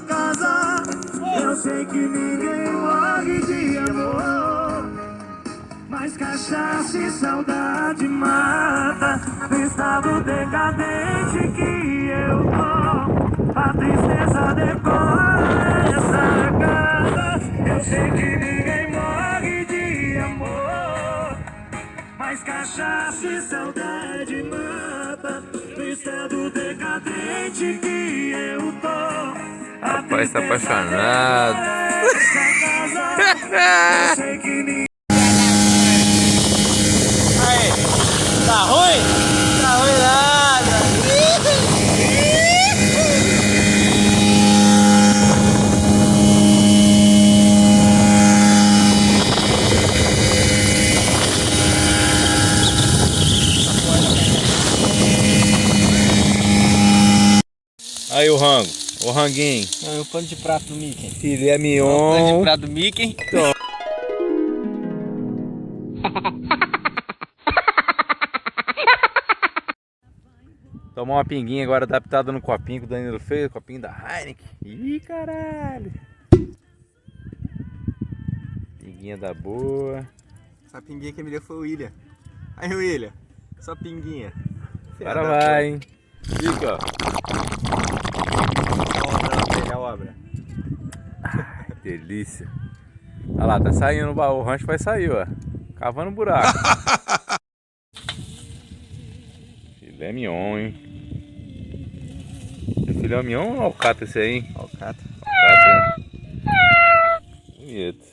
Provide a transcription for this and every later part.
casa. Eu sei que ninguém morre de amor, mas cachaça e saudade mata. No estado decadente que eu tô, a tristeza decora essa casa. Eu sei que ninguém morre de amor, mas cachaça e saudade mata. No estado decadente que eu tô, a Rapaz, tá tristeza apaixonado. decora essa casa. Eu sei que ninguém... Aí, tá ruim? Tá ruim nada. Aí o rango, o ranguinho. O pano de prato do Mickey. Filé O pano de mignon. prato do Mickey. Tomar uma pinguinha agora adaptada no copinho que o Danilo fez, o copinho da Heineken. Ih, caralho. Pinguinha da boa. Essa pinguinha que me deu foi o William. Aí, William, só pinguinha. Agora vai, hein. Fica, ó. A obra. Delícia. Olha lá, tá saindo o baú. O rancho vai sair, ó. Cavando buraco. Filé mignon, hein. É filé mignon ou alcatra esse aí, hein? Alcatra. Alcatra. Bonito.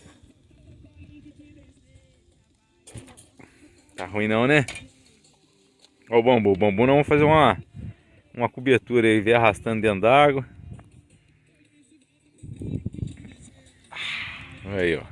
Tá ruim não, né? Ó o bambu. O bambu nós vamos fazer uma cobertura aí, ver arrastando dentro d'água. Aí, ó.